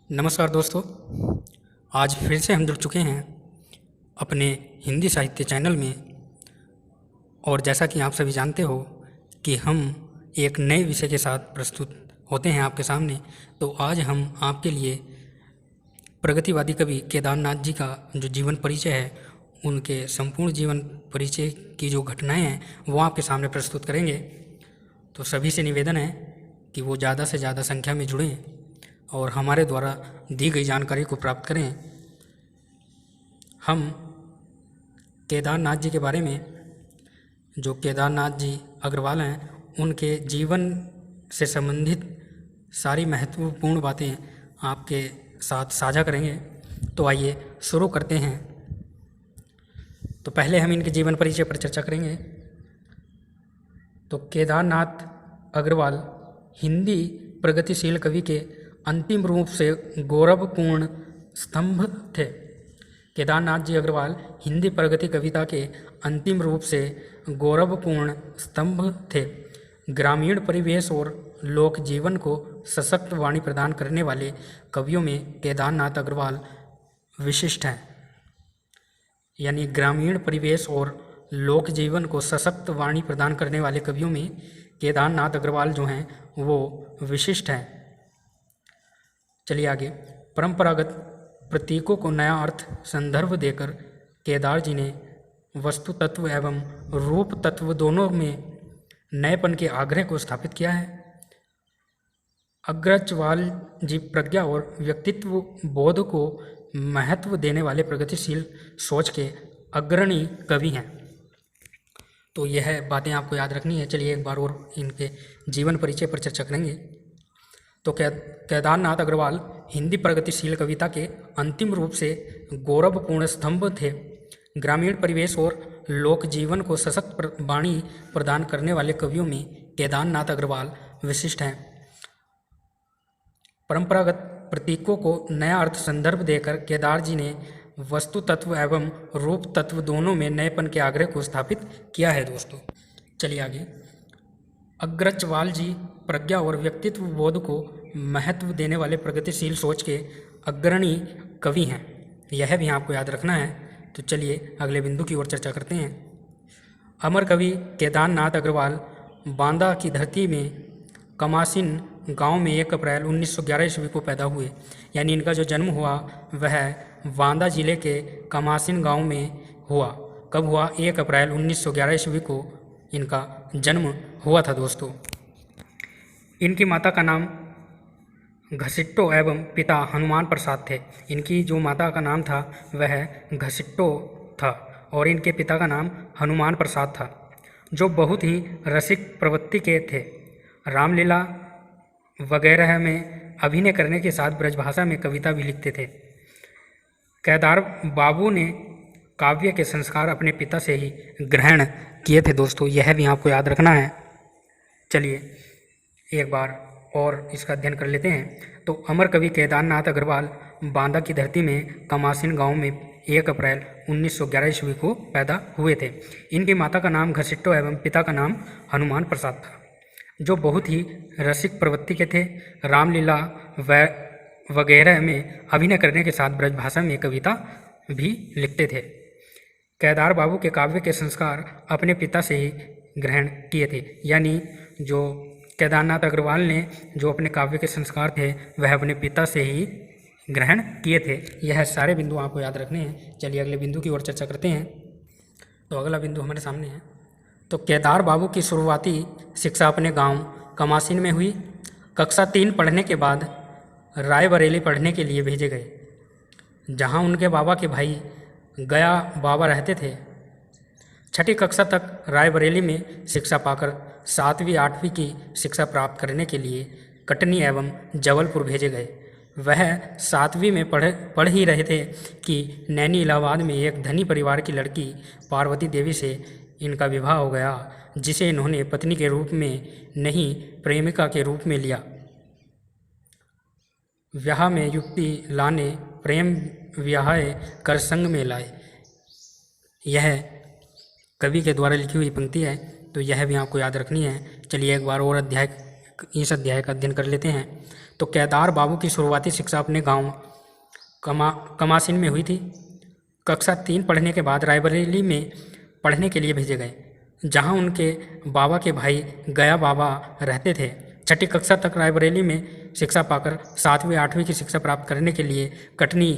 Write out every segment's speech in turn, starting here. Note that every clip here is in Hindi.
नमस्कार दोस्तों। आज फिर से हम जुड़ चुके हैं अपने हिंदी साहित्य चैनल में। और जैसा कि आप सभी जानते हो कि हम एक नए विषय के साथ प्रस्तुत होते हैं आपके सामने। तो आज हम आपके लिए प्रगतिवादी कवि केदारनाथ जी का जो जीवन परिचय है, उनके संपूर्ण जीवन परिचय की जो घटनाएं हैं वो आपके सामने प्रस्तुत करेंगे। तो सभी से निवेदन है कि वो ज़्यादा से ज़्यादा संख्या में जुड़ें और हमारे द्वारा दी गई जानकारी को प्राप्त करें। हम केदारनाथ जी के बारे में, जो केदारनाथ जी अग्रवाल हैं, उनके जीवन से संबंधित सारी महत्वपूर्ण बातें आपके साथ साझा करेंगे। तो आइए शुरू करते हैं। तो पहले हम इनके जीवन परिचय पर चर्चा करेंगे। तो केदारनाथ अग्रवाल हिंदी प्रगतिशील कवि के अंतिम रूप से गौरवपूर्ण स्तंभ थे। केदारनाथ जी अग्रवाल हिंदी प्रगति कविता के अंतिम रूप से गौरवपूर्ण स्तंभ थे। ग्रामीण परिवेश और लोक जीवन को सशक्त वाणी प्रदान करने वाले कवियों में केदारनाथ अग्रवाल विशिष्ट हैं। यानी ग्रामीण परिवेश और लोक जीवन को सशक्त वाणी प्रदान करने वाले कवियों में केदारनाथ अग्रवाल जो हैं वो विशिष्ट हैं। चलिए आगे। परंपरागत प्रतीकों को नया अर्थ संदर्भ देकर केदार जी ने वस्तु तत्व एवं रूप तत्व दोनों में नएपन के आग्रह को स्थापित किया है। अग्रवाल जी प्रज्ञा और व्यक्तित्व बोध को महत्व देने वाले प्रगतिशील सोच के अग्रणी कवि हैं। तो यह बातें आपको याद रखनी है। चलिए एक बार और इनके जीवन परिचय पर चर्चा करेंगे। तो केदारनाथ अग्रवाल हिंदी प्रगतिशील कविता के अंतिम रूप से गौरवपूर्ण स्तंभ थे। ग्रामीण परिवेश और लोक जीवन को सशक्त वाणी प्रदान करने वाले कवियों में केदारनाथ अग्रवाल विशिष्ट हैं। परंपरागत प्रतीकों को नया अर्थ संदर्भ देकर केदार जी ने वस्तु तत्व एवं रूप तत्व दोनों में नएपन के आग्रह को स्थापित किया है। दोस्तों चलिए आगे। अग्रवाल जी प्रज्ञा और व्यक्तित्व बोध को महत्व देने वाले प्रगतिशील सोच के अग्रणी कवि हैं। यह भी आपको याद रखना है। तो चलिए अगले बिंदु की ओर चर्चा करते हैं। अमर कवि केदारनाथ अग्रवाल बांदा की धरती में कमासिन गांव में 1 अप्रैल 1911 ईस्वी को पैदा हुए। यानी इनका जो जन्म हुआ वह बांदा जिले के कमासिन गांव में हुआ। कब हुआ? 1 अप्रैल 1911 ईस्वी को इनका जन्म हुआ था। दोस्तों इनकी माता का नाम घसिट्टो एवं पिता हनुमान प्रसाद थे। इनकी जो माता का नाम था वह घसिट्टो था और इनके पिता का नाम हनुमान प्रसाद था, जो बहुत ही रसिक प्रवृत्ति के थे। रामलीला वगैरह में अभिनय करने के साथ ब्रजभाषा में कविता भी लिखते थे। केदार बाबू ने काव्य के संस्कार अपने पिता से ही ग्रहण किए थे। दोस्तों यह भी आपको याद रखना है। चलिए एक बार और इसका अध्ययन कर लेते हैं। तो अमर कवि केदारनाथ अग्रवाल बांदा की धरती में कमासिन गांव में 1 अप्रैल 1911 ईस्वी को पैदा हुए थे। इनकी माता का नाम घसिट्टो एवं पिता का नाम हनुमान प्रसाद था, जो बहुत ही रसिक प्रवृत्ति के थे। रामलीला वगैरह में अभिनय करने के साथ ब्रजभाषा में कविता भी लिखते थे। केदार बाबू के काव्य के संस्कार अपने पिता से ही ग्रहण किए थे। यानी जो केदारनाथ अग्रवाल ने जो अपने काव्य के संस्कार थे वह अपने पिता से ही ग्रहण किए थे। यह सारे बिंदु आपको याद रखने हैं। चलिए अगले बिंदु की ओर चर्चा करते हैं। तो अगला बिंदु हमारे सामने है। तो केदार बाबू की शुरुआती शिक्षा अपने गांव कमासिन में हुई। कक्षा 3 पढ़ने के बाद रायबरेली पढ़ने के लिए भेजे गए, जहां उनके बाबा के भाई गया बाबा रहते थे। 6ठी कक्षा तक रायबरेली में शिक्षा पाकर 7वीं 8वीं की शिक्षा प्राप्त करने के लिए कटनी एवं जबलपुर भेजे गए। वह 7वीं में पढ़ ही रहे थे कि नैनी इलाहाबाद में एक धनी परिवार की लड़की पार्वती देवी से इनका विवाह हो गया, जिसे इन्होंने पत्नी के रूप में नहीं प्रेमिका के रूप में लिया। ब्याह में युक्ति लाने प्रेम विवाह कर संग में लाए। यह कवि के द्वारा लिखी हुई पंक्ति है। तो यह भी आपको याद रखनी है। चलिए एक बार और इस अध्याय का अध्ययन कर लेते हैं। तो केदार बाबू की शुरुआती शिक्षा अपने गांव कमासिन में हुई थी। कक्षा 3 पढ़ने के बाद रायबरेली में पढ़ने के लिए भेजे गए, जहां उनके बाबा के भाई गया बाबा रहते थे। छठी कक्षा तक रायबरेली में शिक्षा पाकर 7वीं 8वीं की शिक्षा प्राप्त करने के लिए कटनी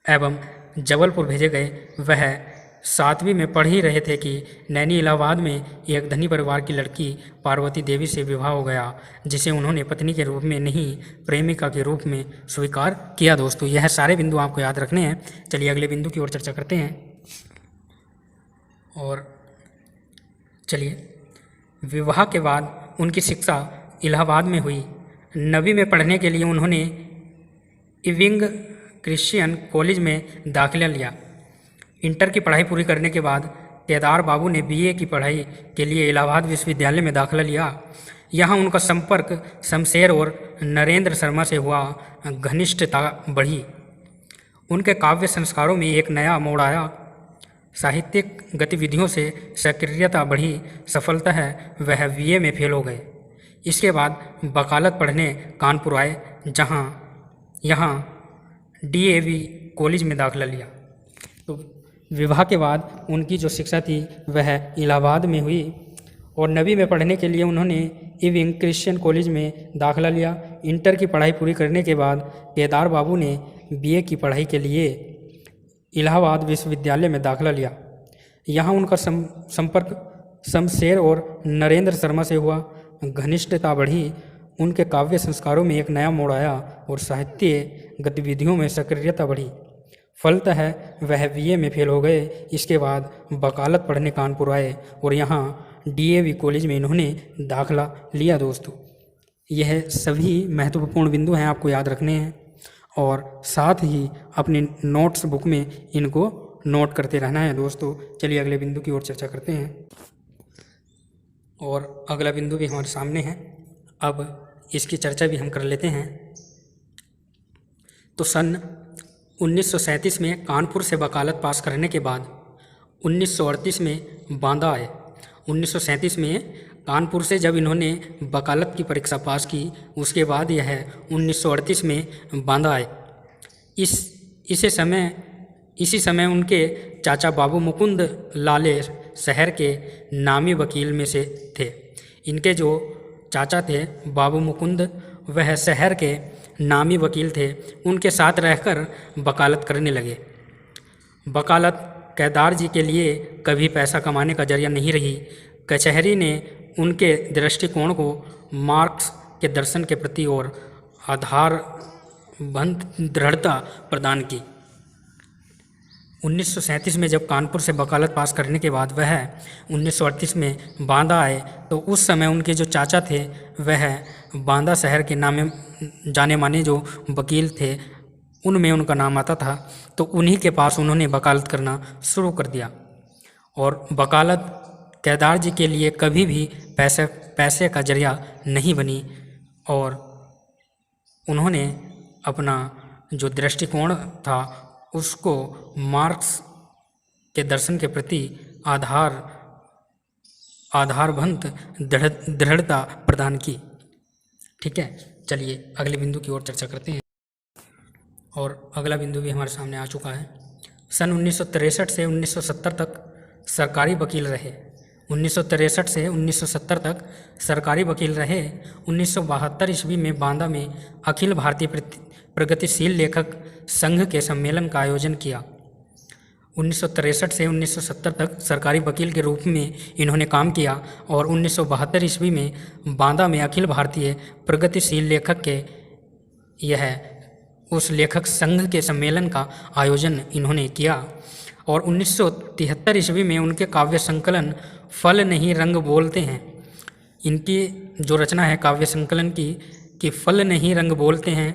एवं जबलपुर भेजे गए। वह 7वीं में पढ़ ही रहे थे कि नैनी इलाहाबाद में एक धनी परिवार की लड़की पार्वती देवी से विवाह हो गया, जिसे उन्होंने पत्नी के रूप में नहीं प्रेमिका के रूप में स्वीकार किया। दोस्तों, यह सारे बिंदु आपको याद रखने हैं। चलिए अगले बिंदु की ओर चर्चा करते हैं। और चलिए, विवाह के बाद उनकी शिक्षा इलाहाबाद में हुई। 9वीं में पढ़ने के लिए उन्होंने इविंग क्रिश्चियन कॉलेज में दाखिला लिया। इंटर की पढ़ाई पूरी करने के बाद केदार बाबू ने बीए की पढ़ाई के लिए इलाहाबाद विश्वविद्यालय में दाखिला लिया। यहाँ उनका संपर्क शमशेर और नरेंद्र शर्मा से हुआ, घनिष्ठता बढ़ी। उनके काव्य संस्कारों में एक नया मोड़ आया, साहित्यिक गतिविधियों से सक्रियता बढ़ी। सफलता है वह बीए में फेल हो गए। इसके बाद वकालत पढ़ने कानपुर आए, यहाँ डीएवी कॉलेज में दाखिला लिया। तो विवाह के बाद उनकी जो शिक्षा थी वह इलाहाबाद में हुई और 9वीं में पढ़ने के लिए उन्होंने इविंग क्रिश्चियन कॉलेज में दाखिला लिया। इंटर की पढ़ाई पूरी करने के बाद केदार बाबू ने बीए की पढ़ाई के लिए इलाहाबाद विश्वविद्यालय में दाखिला लिया। यहाँ उनका संपर्क शमशेर और नरेंद्र शर्मा से हुआ, घनिष्ठता बढ़ी। उनके काव्य संस्कारों में एक नया मोड़ आया और साहित्य गतिविधियों में सक्रियता बढ़ी। फलतः है वह बीए में फेल हो गए। इसके बाद वकालत पढ़ने कानपुर आए और यहाँ डीएवी कॉलेज में इन्होंने दाखिला लिया। दोस्तों, यह सभी महत्वपूर्ण बिंदु हैं, आपको याद रखने हैं और साथ ही अपने नोट्स बुक में इनको नोट करते रहना है। दोस्तों, चलिए अगले बिंदु की ओर चर्चा करते हैं। और अगला बिंदु भी हमारे सामने है, अब इसकी चर्चा भी हम कर लेते हैं। तो सन 1937 में कानपुर से वकालत पास करने के बाद 1938 में बांदा आए। 1937 में कानपुर से जब इन्होंने वकालत की परीक्षा पास की, उसके बाद यह 1938 में बांदा आए। इसी समय उनके चाचा बाबू मुकुंद लाले शहर के नामी वकील में से थे। इनके जो चाचा थे बाबू मुकुंद, वह शहर के नामी वकील थे। उनके साथ रहकर वकालत करने लगे। वकालत केदार जी के लिए कभी पैसा कमाने का जरिया नहीं रही। कचहरी ने उनके दृष्टिकोण को मार्क्स के दर्शन के प्रति और आधारबंध दृढ़ता प्रदान की। 1937 में जब कानपुर से वकालत पास करने के बाद वह 1938 में बांदा आए, तो उस समय उनके जो चाचा थे वह बांदा शहर के नामे जाने माने जो वकील थे उनमें उनका नाम आता था। तो उन्हीं के पास उन्होंने वकालत करना शुरू कर दिया। और वकालत केदार जी के लिए कभी भी पैसे का जरिया नहीं बनी और उन्होंने अपना जो दृष्टिकोण था उसको मार्क्स के दर्शन के प्रति आधारबंध दृढ़ता प्रदान की। ठीक है, चलिए अगले बिंदु की ओर चर्चा करते हैं। और अगला बिंदु भी हमारे सामने आ चुका है। सन 1963 से 1970 तक सरकारी वकील रहे। 1963 से 1970 तक सरकारी वकील रहे। 1972 ईस्वी में बांदा में अखिल भारतीय प्रगतिशील लेखक संघ के सम्मेलन का आयोजन किया। 1963 से 1970 तक सरकारी वकील के रूप में इन्होंने काम किया और 1972 ईस्वी में बांदा में अखिल भारतीय प्रगतिशील लेखक के उस लेखक संघ के सम्मेलन का आयोजन इन्होंने किया। और 1973 ईस्वी में उनके काव्य संकलन फल नहीं रंग बोलते हैं, इनकी जो रचना है काव्य संकलन की कि फल नहीं रंग बोलते हैं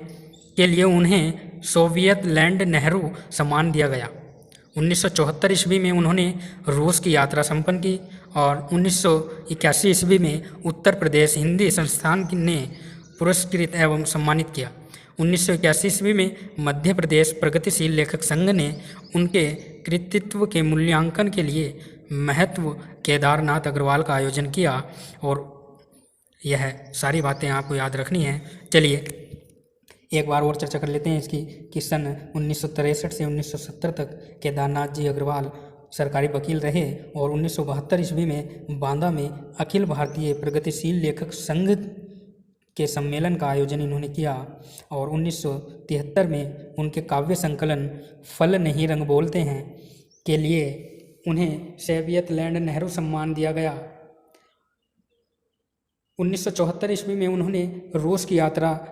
के लिए उन्हें सोवियत लैंड नेहरू सम्मान दिया गया। 1974 ईस्वी में उन्होंने रूस की यात्रा संपन्न की और 1981 ईस्वी में उत्तर प्रदेश हिंदी संस्थान ने पुरस्कृत एवं सम्मानित किया। 1981 ईस्वी में मध्य प्रदेश प्रगतिशील लेखक संघ ने उनके कृतित्व के मूल्यांकन के लिए महत्व केदारनाथ अग्रवाल का आयोजन किया और यह सारी बातें आपको याद रखनी है। चलिए एक बार और चर्चा कर लेते हैं इसकी कि सन 1963 से 1970 तक केदारनाथ जी अग्रवाल सरकारी वकील रहे और 1972 ईस्वी में बांदा में अखिल भारतीय प्रगतिशील लेखक संघ के सम्मेलन का आयोजन इन्होंने किया और 1973 में उनके काव्य संकलन फल नहीं रंग बोलते हैं के लिए उन्हें सोवियत लैंड नेहरू सम्मान दिया गया। 1974 ईस्वी में उन्होंने रूस की यात्रा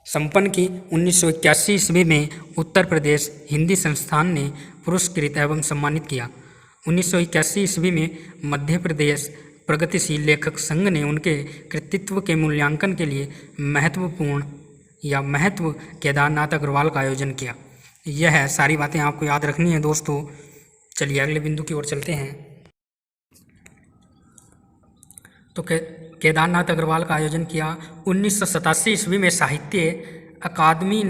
संपन्न की। 1981 ईस्वी में उत्तर प्रदेश हिंदी संस्थान ने पुरस्कृत एवं सम्मानित किया। 1981 ईस्वी में मध्य प्रदेश प्रगतिशील लेखक संघ ने उनके कृतित्व के मूल्यांकन के लिए महत्व केदारनाथ अग्रवाल का आयोजन किया। यह सारी बातें आपको याद रखनी है दोस्तों। चलिए अगले बिंदु की ओर चलते हैं। तो केदारनाथ अग्रवाल का आयोजन किया। 1987 ईस्वी में साहित्य अकादमी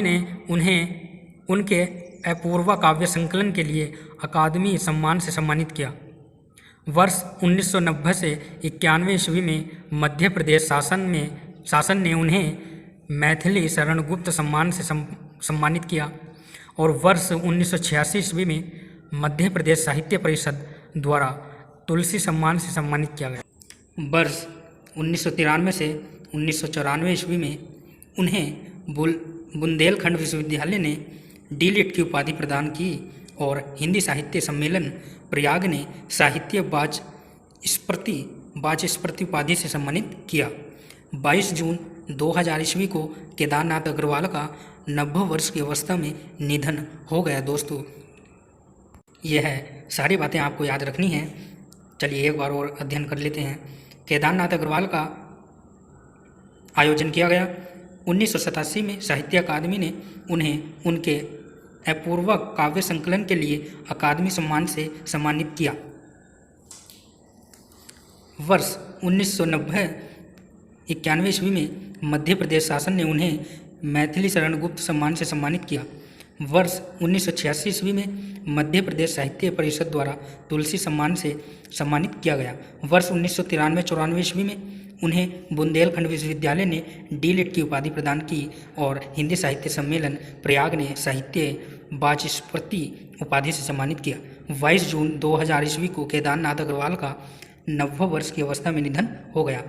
ने उन्हें उनके अपूर्व काव्य संकलन के लिए अकादमी सम्मान से सम्मानित किया। वर्ष 1990 से 91 ईस्वी में मध्य प्रदेश शासन ने उन्हें मैथिली शरण गुप्त सम्मान से सम्मानित किया और वर्ष 1986 ईस्वी में मध्य प्रदेश साहित्य परिषद द्वारा तुलसी सम्मान से सम्मानित किया गया। वर्ष 1993 से 1994 ईस्वी में उन्हें बुंदेलखंड विश्वविद्यालय ने डी.लिट की उपाधि प्रदान की और हिंदी साहित्य सम्मेलन प्रयाग ने साहित्य वाचस्पति उपाधि से सम्मानित किया। 22 जून 2000 ईस्वी को केदारनाथ अग्रवाल का 90 वर्ष की अवस्था में निधन हो गया। दोस्तों यह सारी बातें आपको याद रखनी है। चलिए एक बार और अध्ययन कर लेते हैं। केदारनाथ अग्रवाल का आयोजन किया गया। 1987 में साहित्य अकादमी ने उन्हें उनके अपूर्व काव्य संकलन के लिए अकादमी सम्मान से सम्मानित किया। वर्ष 1990-91 ईस्वी में मध्य प्रदेश शासन ने उन्हें मैथिली शरण गुप्त सम्मान से सम्मानित किया। वर्ष 1986 ईस्वी में मध्य प्रदेश साहित्य परिषद द्वारा तुलसी सम्मान से सम्मानित किया गया। वर्ष 1993-94 ईस्वी में उन्हें बुंदेलखंड विश्वविद्यालय ने डी.लिट की उपाधि प्रदान की और हिंदी साहित्य सम्मेलन प्रयाग ने साहित्य वाचस्पति उपाधि से सम्मानित किया। 22 जून 2000 ईस्वी को केदारनाथ अग्रवाल का 90 वर्ष की अवस्था में निधन हो गया।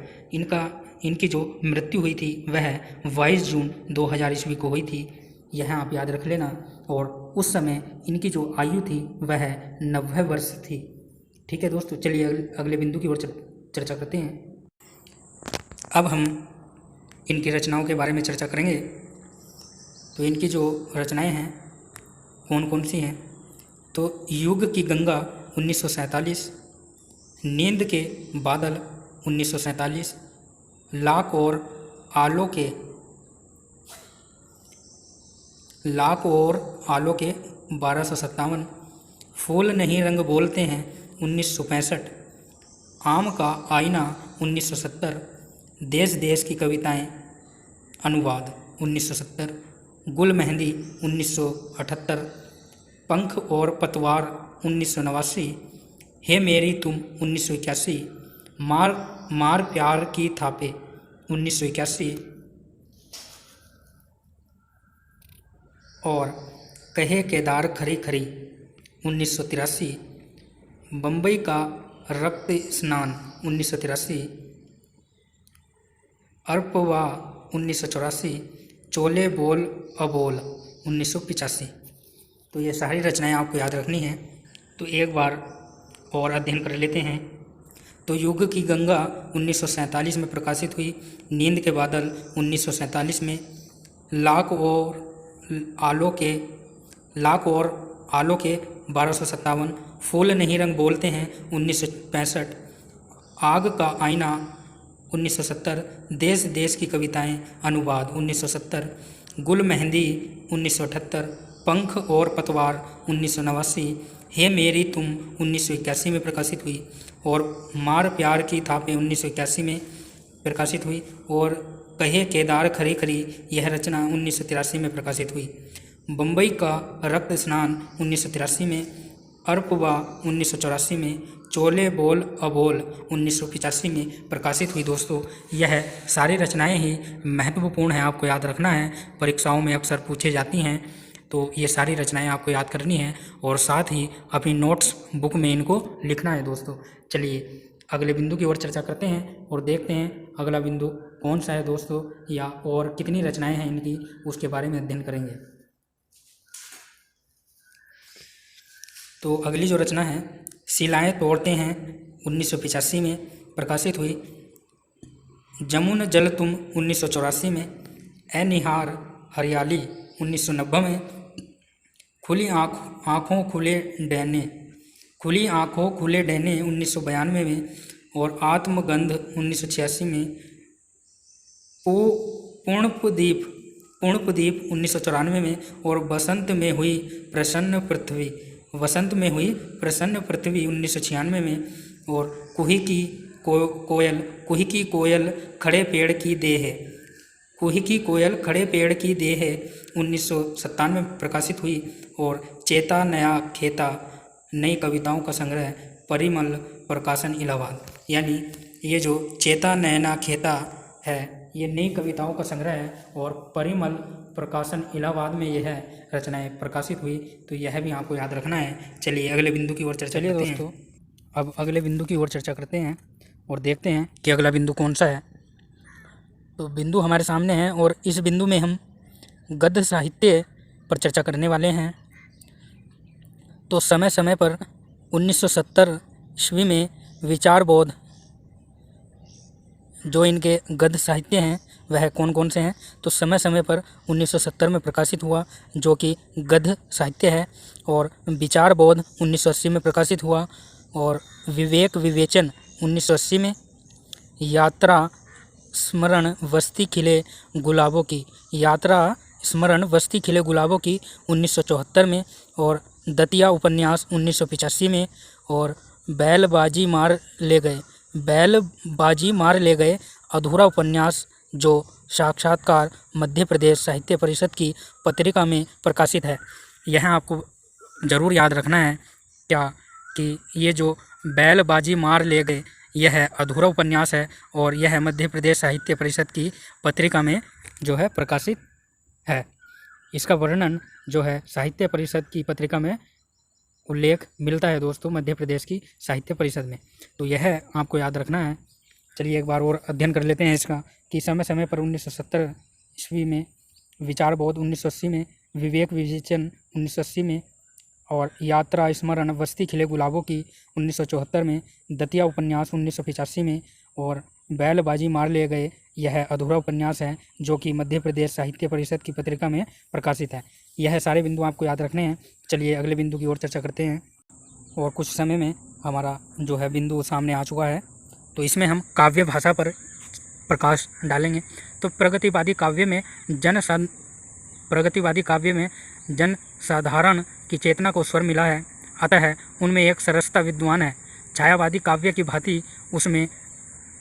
इनकी जो मृत्यु हुई थी वह 22 जून 2000 ईस्वी को हुई थी। यह आप याद रख लेना। और उस समय इनकी जो आयु थी वह 90 वर्ष थी। ठीक है दोस्तों, चलिए अगले बिंदु की ओर चर्चा करते हैं। अब हम इनकी रचनाओं के बारे में चर्चा करेंगे। तो इनकी जो रचनाएं हैं कौन कौन सी हैं, तो युग की गंगा 1947, नींद के बादल 1947, लाख और आलों के 1257, फूल नहीं रंग बोलते हैं 1965, आम का आईना 1970, देश देश की कविताएं अनुवाद 1970, गुल मेहंदी 1978, पंख और पतवार 1989, हे मेरी तुम 1981, मार प्यार की थापे 1981 और कहे केदार खरी खरी 1983, बम्बई का रक्त स्नान 1983, अर्पवा 1984, चोले बोल अबोल 1985। तो ये सारी रचनाएं आपको याद रखनी है। तो एक बार और अध्ययन कर लेते हैं। तो युग की गंगा 1947 में प्रकाशित हुई, नींद के बादल 1947 में, लाख और आलों के 1257, फूल नहीं रंग बोलते हैं 1965, आग का आईना 1970, देश देश की कविताएं अनुवाद 1970, गुल मेहंदी 1978, पंख और पतवार 1989, हे मेरी तुम 1981 में प्रकाशित हुई और मार प्यार की थापे 1981 में प्रकाशित हुई और कहे केदार खरी खरी यह रचना 1983 में प्रकाशित हुई। बम्बई का रक्त स्नान 1983 में, अर्पवा 1984 में, चोले बोल अबोल 1985 में प्रकाशित हुई। दोस्तों यह सारी रचनाएं ही महत्वपूर्ण हैं, आपको याद रखना है, परीक्षाओं में अक्सर पूछे जाती हैं। तो ये सारी रचनाएं आपको याद करनी है और साथ ही अपनी नोट्स बुक में इनको लिखना है। दोस्तों चलिए अगले बिंदु की ओर चर्चा करते हैं और देखते हैं अगला बिंदु कौन सा है दोस्तों, या और कितनी रचनाएं हैं इनकी, उसके बारे में अध्ययन करेंगे। तो अगली जो रचना है शिलाएं तोड़ते हैं 1985 में प्रकाशित हुई। जमुन जल तुम 1984 में, ए निहार हरियाली 1990 में, खुली आँखों खुली आँखों खुले डहने 1992 में, और आत्मगंध 1986 में, पूर्णपदीप 1994 में, और बसंत में हुई प्रसन्न पृथ्वी 1996 में, और कुही की कोयल खड़े पेड़ की देह 1997 में प्रकाशित हुई। और चेता नया खेता नई कविताओं का संग्रह परिमल प्रकाशन इलाहाबाद, यानी ये जो चेता नयना खेता है ये नई कविताओं का संग्रह है और परिमल प्रकाशन इलाहाबाद में यह रचनाएं प्रकाशित हुई। तो यह भी आपको याद रखना है। चलिए अगले बिंदु की ओर चर्चा करते हैं दोस्तों। अब अगले बिंदु की ओर चर्चा करते हैं और देखते हैं कि अगला बिंदु कौन सा है। तो बिंदु हमारे सामने है और इस बिंदु में हम गद्य साहित्य पर चर्चा करने वाले हैं। तो समय समय पर 1970 ईस्वी में विचार बोध जो इनके गद्य साहित्य हैं वह कौन कौन से हैं। तो समय समय पर 1970 में प्रकाशित हुआ जो कि गद्य साहित्य है, और विचार बोध 1980 में प्रकाशित हुआ, और विवेक विवेचन 1980 में, यात्रा स्मरण वस्ती खिले गुलाबों की 1974 में, और दतिया उपन्यास 1985 में, और बैलबाजी मार ले गए अधूरा उपन्यास जो साक्षात्कार मध्य प्रदेश साहित्य परिषद की पत्रिका में प्रकाशित है। यह आपको ज़रूर याद रखना है क्या कि ये जो बैलबाजी मार ले गए यह अधूरा उपन्यास है और यह मध्य प्रदेश साहित्य परिषद की पत्रिका में जो है प्रकाशित है। इसका वर्णन जो है साहित्य परिषद की पत्रिका में उल्लेख मिलता है दोस्तों, मध्य प्रदेश की साहित्य परिषद में। तो यह आपको याद रखना है। चलिए एक बार और अध्ययन कर लेते हैं इसका कि समय समय पर 1970 ईस्वी में विचार बोध 1980 में, विवेक विवेचन 1980 में, और यात्रा स्मरण वस्ती खिले गुलाबों की 1974 में, दतिया उपन्यास 1985 में, और बैलबाजी मार ले गए यह अधूरा उपन्यास है जो कि मध्य प्रदेश साहित्य परिषद की पत्रिका में प्रकाशित है। यह सारे बिंदु आपको याद रखने हैं। चलिए अगले बिंदु की ओर चर्चा करते हैं और कुछ समय में हमारा जो है बिंदु सामने आ चुका है। तो इसमें हम काव्य भाषा पर प्रकाश डालेंगे। तो प्रगतिवादी काव्य में जन साधारण की चेतना को स्वर मिला है, अतः उनमें एक सरसता विद्वान है। छायावादी काव्य की भांति उसमें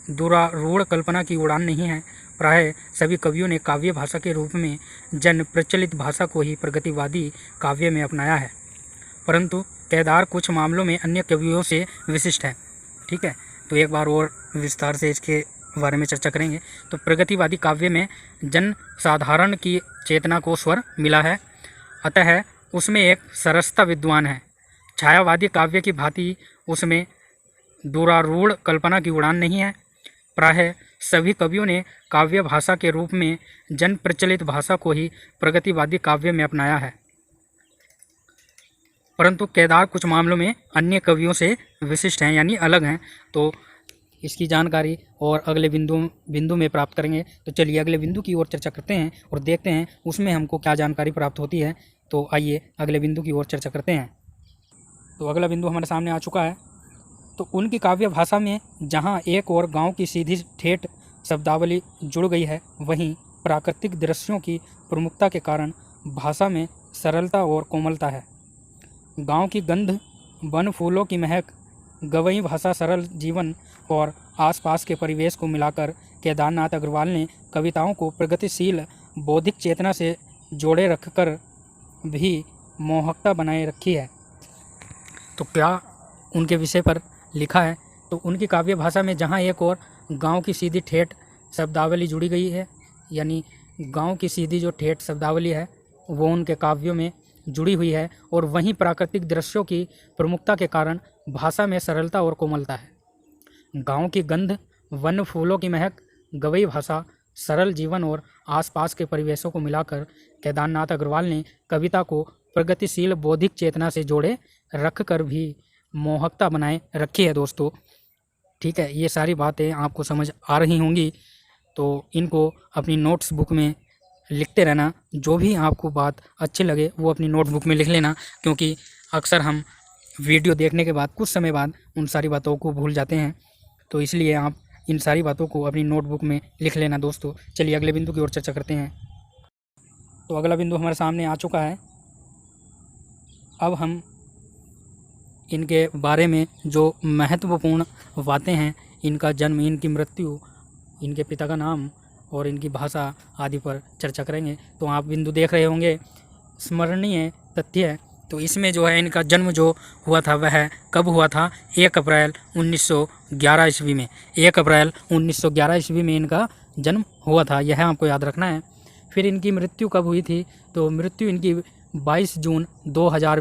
दुरारूढ़ कल्पना की उड़ान नहीं है। प्रायः सभी कवियों ने काव्य भाषा के रूप में जन प्रचलित भाषा को ही प्रगतिवादी काव्य में अपनाया है, परंतु केदार कुछ मामलों में अन्य कवियों से विशिष्ट है। ठीक है, तो एक बार और विस्तार से इसके बारे में चर्चा करेंगे। तो प्रगतिवादी काव्य में जन साधारण की चेतना को स्वर मिला है, अतः उसमें एक सरसता विद्वान है। छायावादी काव्य की भांति उसमें दुरारूढ़ कल्पना की उड़ान नहीं है। प्रायः सभी कवियों ने काव्य भाषा के रूप में जन प्रचलित भाषा को ही प्रगतिवादी काव्य में अपनाया है, परंतु केदार कुछ मामलों में अन्य कवियों से विशिष्ट हैं, यानी अलग हैं। तो इसकी जानकारी और अगले बिंदु में प्राप्त करेंगे। तो चलिए अगले बिंदु की ओर चर्चा करते हैं और देखते हैं उसमें हमको क्या जानकारी प्राप्त होती है। तो आइए अगले बिंदु की ओर चर्चा करते हैं। तो अगला बिंदु हमारे सामने आ चुका है। तो उनकी काव्य भाषा में जहाँ एक और गांव की सीधी ठेठ शब्दावली जुड़ गई है, वहीं प्राकृतिक दृश्यों की प्रमुखता के कारण भाषा में सरलता और कोमलता है। गांव की गंध, वन फूलों की महक, गवई भाषा, सरल जीवन और आसपास के परिवेश को मिलाकर केदारनाथ अग्रवाल ने कविताओं को प्रगतिशील बौद्धिक चेतना से जोड़े रखकर भी मोहकता बनाए रखी है। तो क्या उनके विषय पर लिखा है। तो उनकी काव्य भाषा में जहाँ एक और गांव की सीधी ठेठ शब्दावली जुड़ी गई है, यानी गांव की सीधी जो ठेठ शब्दावली है वो उनके काव्यों में जुड़ी हुई है, और वहीं प्राकृतिक दृश्यों की प्रमुखता के कारण भाषा में सरलता और कोमलता है। गांव की गंध, वन फूलों की महक, गवई भाषा, सरल जीवन और आसपास के परिवेशों को मिलाकर केदारनाथ अग्रवाल ने कविता को प्रगतिशील बौद्धिक चेतना से जोड़े रख कर भी मोहकता बनाए रखी है दोस्तों। ठीक है, ये सारी बातें आपको समझ आ रही होंगी, तो इनको अपनी नोट्स बुक में लिखते रहना। जो भी आपको बात अच्छी लगे वो अपनी नोटबुक में लिख लेना, क्योंकि अक्सर हम वीडियो देखने के बाद कुछ समय बाद उन सारी बातों को भूल जाते हैं, तो इसलिए आप इन सारी बातों को अपनी नोटबुक में लिख लेना दोस्तों। चलिए अगले बिंदु की ओर चर्चा करते हैं। तो अगला बिंदु हमारे सामने आ चुका है। अब हम इनके बारे में जो महत्वपूर्ण बातें हैं, इनका जन्म, इनकी मृत्यु, इनके पिता का नाम और इनकी भाषा आदि पर चर्चा करेंगे। तो आप बिंदु देख रहे होंगे स्मरणीय तथ्य। तो इसमें जो है इनका जन्म जो हुआ था वह कब हुआ था? 1 अप्रैल 1911 ईस्वी में। 1 अप्रैल 1911 ईस्वी में इनका जन्म हुआ था, यह आपको याद रखना है। फिर इनकी मृत्यु कब हुई थी? तो मृत्यु इनकी 22 जून 2000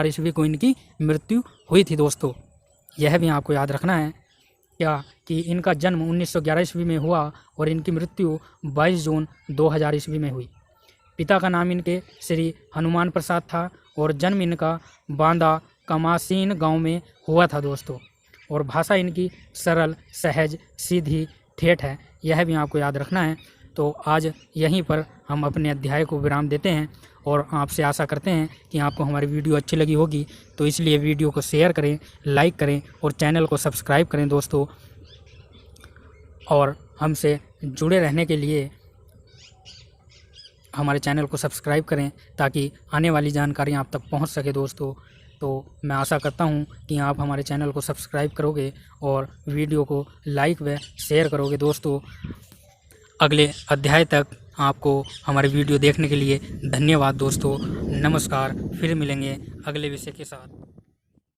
ईस्वी को इनकी मृत्यु हुई थी दोस्तों। यह भी आपको याद रखना है क्या कि इनका जन्म 1911 ईस्वी में हुआ और इनकी मृत्यु 22 जून 2000 ईस्वी में हुई। पिता का नाम इनके श्री हनुमान प्रसाद था और जन्म इनका बांदा कमासीन गांव में हुआ था दोस्तों। और भाषा इनकी सरल, सहज, सीधी, ठेठ है, यह भी आपको याद रखना है। तो आज यहीं पर हम अपने अध्याय को विराम देते हैं और आपसे आशा करते हैं कि आपको हमारी वीडियो अच्छी लगी होगी। तो इसलिए वीडियो को शेयर करें, लाइक करें और चैनल को सब्सक्राइब करें दोस्तों। और हमसे जुड़े रहने के लिए हमारे चैनल को सब्सक्राइब करें ताकि आने वाली जानकारी आप तक पहुंच सके दोस्तों। तो मैं आशा करता हूं कि आप हमारे चैनल को सब्सक्राइब करोगे और वीडियो को लाइक व शेयर करोगे दोस्तों। अगले अध्याय तक आपको हमारे वीडियो देखने के लिए धन्यवाद दोस्तों। नमस्कार, फिर मिलेंगे अगले विषय के साथ।